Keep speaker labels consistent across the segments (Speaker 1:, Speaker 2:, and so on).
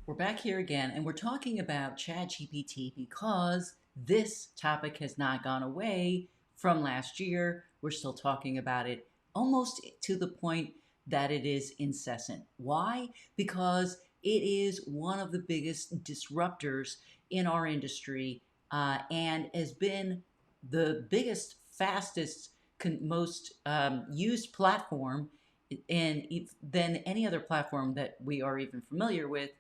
Speaker 1: We're back here again, and we're talking about ChatGPT because this topic has not gone away from last year. We're still talking about it almost to the point that it is incessant. Why? Because it is one of the biggest disruptors in our industry and has been the biggest, fastest, most used platform than any other platform that we are even familiar with,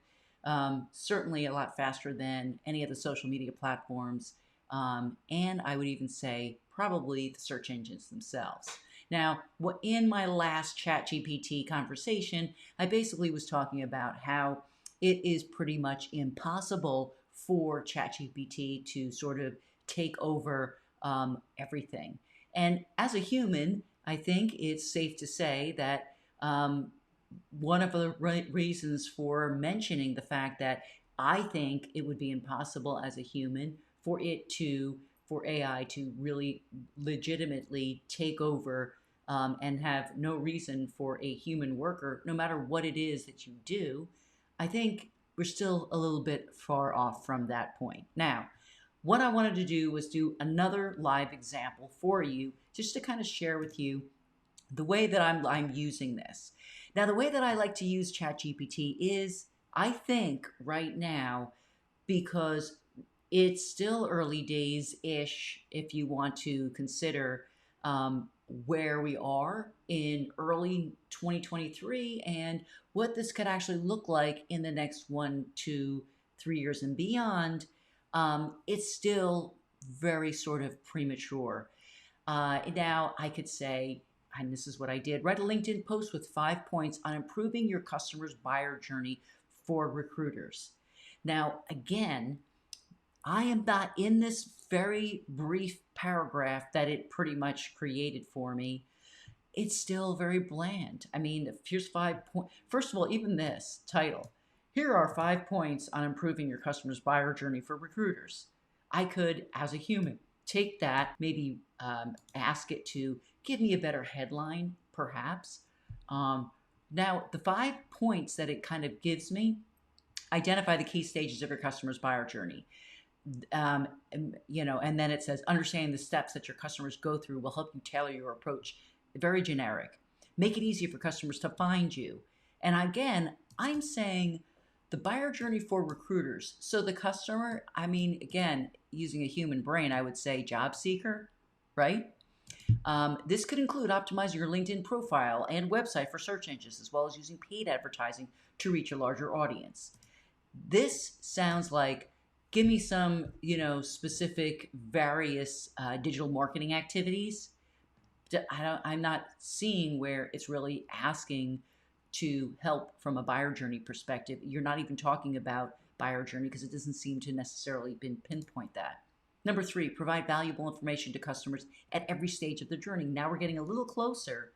Speaker 1: certainly a lot faster than any of the social media platforms. And I would even say probably the search engines themselves. Now, in my last ChatGPT conversation, I basically was talking about how it is pretty much impossible for ChatGPT to sort of take over everything. And as a human, I think it's safe to say that one of the reasons for mentioning the fact that I think it would be impossible as a human for AI to really legitimately take over and have no reason for a human worker, no matter what it is that you do. I think we're still a little bit far off from that point. Now, what I wanted to do was do another live example for you, just to kind of share with you the way that I'm using this. Now, the way that I like to use ChatGPT is, I think right now, because it's still early days ish, if you want to consider where we are in early 2023 and what this could actually look like in the next 1, 2, 3 years and beyond. It's still very sort of premature. Now, I could say, and this is what I did, write a LinkedIn post with 5 points on improving your customer's buyer journey for recruiters. Now, again, I am not in this very brief paragraph that it pretty much created for me. It's still very bland. I mean, here's 5 points. First of all, even this title, here are 5 points on improving your customer's buyer journey for recruiters. I could, as a human, take that, maybe ask it to give me a better headline, perhaps. Um, Now, the 5 points that it kind of gives me identify the key stages of your customer's buyer journey. And then it says understanding the steps that your customers go through will help you tailor your approach. Very generic. Make it easy for customers to find you. And again, I'm saying the buyer journey for recruiters. So the customer, I mean, again, using a human brain, I would say job seeker, right? This could include optimizing your LinkedIn profile and website for search engines, as well as using paid advertising to reach a larger audience. This sounds like give me some, specific various digital marketing activities. I'm not seeing where it's really asking to help from a buyer journey perspective. You're not even talking about buyer journey because it doesn't seem to necessarily pinpoint that. Number 3, provide valuable information to customers at every stage of the journey. Now we're getting a little closer.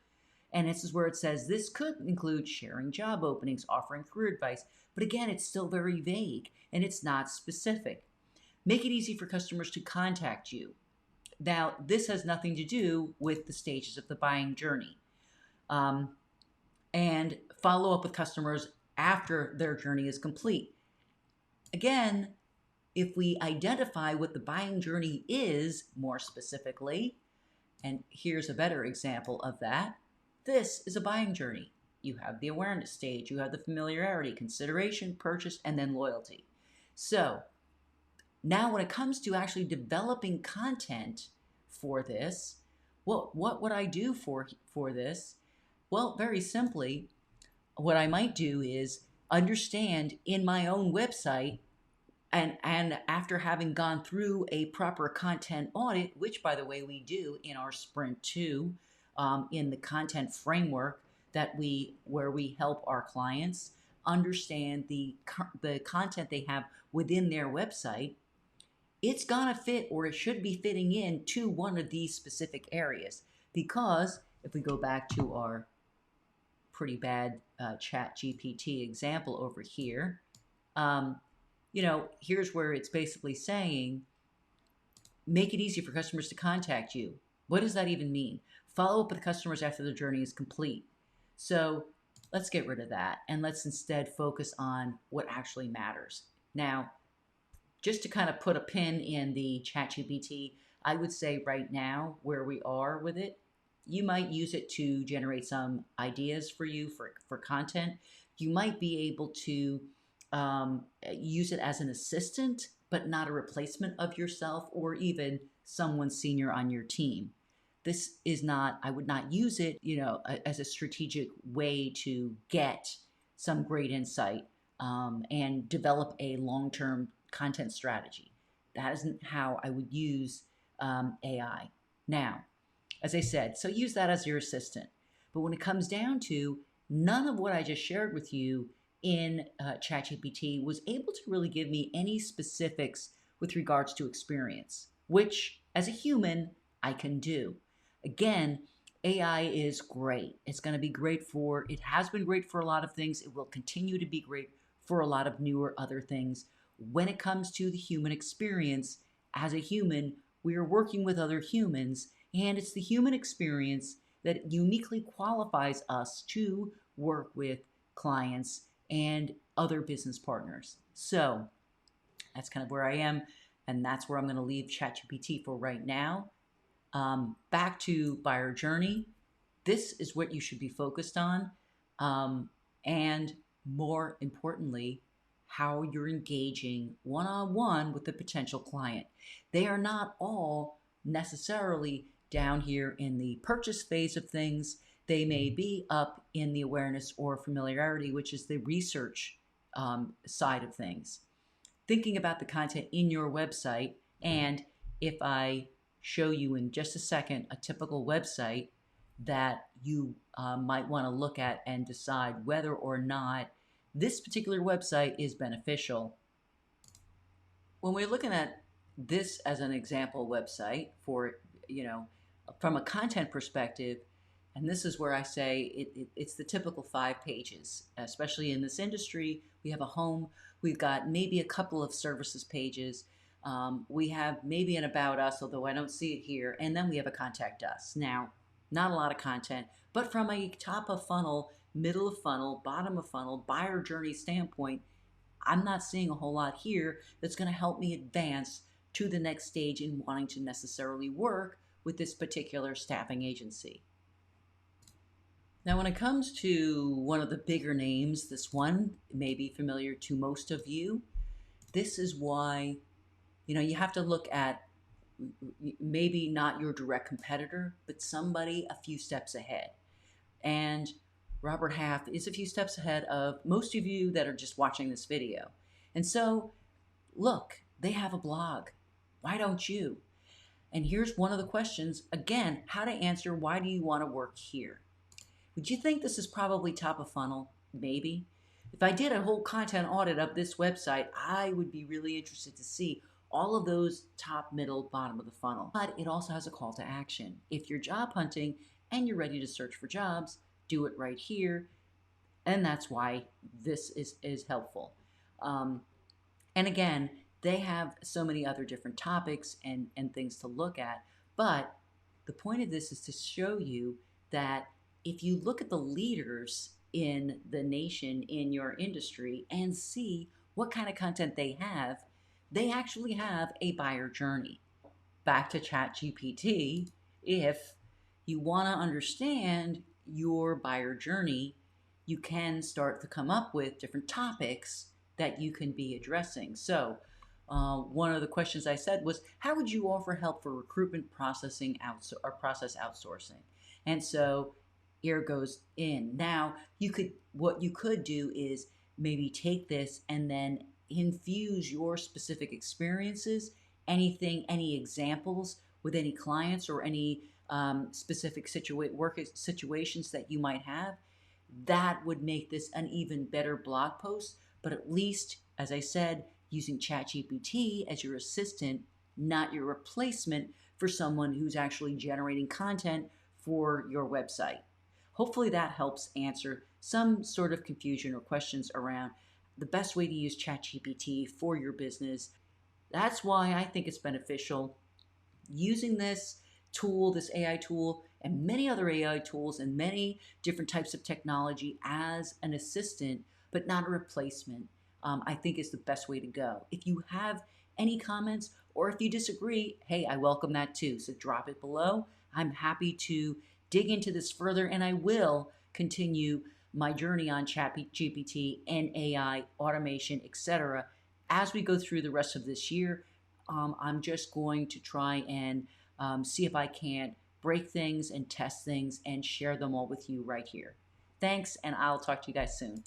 Speaker 1: And this is where it says this could include sharing job openings, offering career advice. But again, it's still very vague and it's not specific. Make it easy for customers to contact you. Now, this has nothing to do with the stages of the buying journey. Um, and follow up with customers after their journey is complete. Again, if we identify what the buying journey is more specifically, and here's a better example of that, this is a buying journey. You have the awareness stage, you have the familiarity, consideration, purchase, and then loyalty. So now when it comes to actually developing content for this, what would I do for this? Well, very simply, what I might do is understand in my own website, and after having gone through a proper content audit, which by the way we do in our sprint 2, in the content framework where we help our clients understand the content they have within their website, it's gonna fit, or it should be fitting into one of these specific areas. Because if we go back to our pretty bad chat GPT example over here, here's where it's basically saying, make it easy for customers to contact you. What does that even mean? Follow up with customers after the journey is complete. So Let's get rid of that and let's instead focus on what actually matters. Now, just to kind of put a pin in the ChatGPT, I would say right now where we are with it, you might use it to generate some ideas for you for content. You might be able to use it as an assistant, but not a replacement of yourself or even someone senior on your team. This is not, I would not use it, as a strategic way to get some great insight and develop a long term content strategy. That isn't how I would use AI. Now, as I said, so use that as your assistant. But when it comes down to none of what I just shared with you in ChatGPT was able to really give me any specifics with regards to experience, which as a human, I can do. Again, AI is great. It's going to be great for, it has been great for a lot of things. It will continue to be great for a lot of newer other things. When it comes to the human experience, as a human, we are working with other humans, and it's the human experience that uniquely qualifies us to work with clients and other business partners. So that's kind of where I am, and that's where I'm going to leave ChatGPT for right now. Back to buyer journey. This is what you should be focused on. And more importantly, how you're engaging one on one with the potential client. They are not all necessarily down here in the purchase phase of things. They may be up in the awareness or familiarity, which is the research side of things. Thinking about the content in your website, and if I show you in just a second a typical website that you might want to look at and decide whether or not this particular website is beneficial. When we're looking at this as an example website for, from a content perspective, and this is where I say it's the typical 5 pages, especially in this industry. We have a home, we've got maybe a couple of services pages, we have maybe an about us, although I don't see it here, and then we have a contact us. Now, not a lot of content, but from a top of funnel, middle of funnel, bottom of funnel, buyer journey standpoint, I'm not seeing a whole lot here that's going to help me advance to the next stage in wanting to necessarily work with this particular staffing agency. Now, when it comes to one of the bigger names, this one may be familiar to most of you. This is why, you have to look at maybe not your direct competitor, but somebody a few steps ahead. And Robert Half is a few steps ahead of most of you that are just watching this video. And so, look, they have a blog. Why don't you? And here's one of the questions, again, how to answer why do you want to work here? Would you think this is probably top of funnel? Maybe. If I did a whole content audit of this website, I would be really interested to see all of those top, middle, bottom of the funnel. But it also has a call to action. If you're job hunting and you're ready to search for jobs, do it right here. And that's why this is helpful. And again, they have so many other different topics and things to look at. But the point of this is to show you that if you look at the leaders in the nation, in your industry, and see what kind of content they actually have a buyer journey. Back to ChatGPT, if you want to understand your buyer journey, you can start to come up with different topics that you can be addressing. So, one of the questions I said was, how would you offer help for recruitment processing or process outsourcing? And so here goes in. Now, what you could do is maybe take this and then infuse your specific experiences, any examples with any clients or any specific work situations that you might have. That would make this an even better blog post. But at least, as I said, using ChatGPT as your assistant, not your replacement for someone who's actually generating content for your website. Hopefully that helps answer some sort of confusion or questions around the best way to use ChatGPT for your business. That's why I think it's beneficial using this tool, this AI tool, and many other AI tools and many different types of technology as an assistant, but not a replacement, I think is the best way to go. If you have any comments or if you disagree, hey, I welcome that too. So drop it below. I'm happy to dig into this further, and I will continue my journey on ChatGPT and AI, automation, etc. As we go through the rest of this year, I'm just going to try and see if I can't break things and test things and share them all with you right here. Thanks, and I'll talk to you guys soon.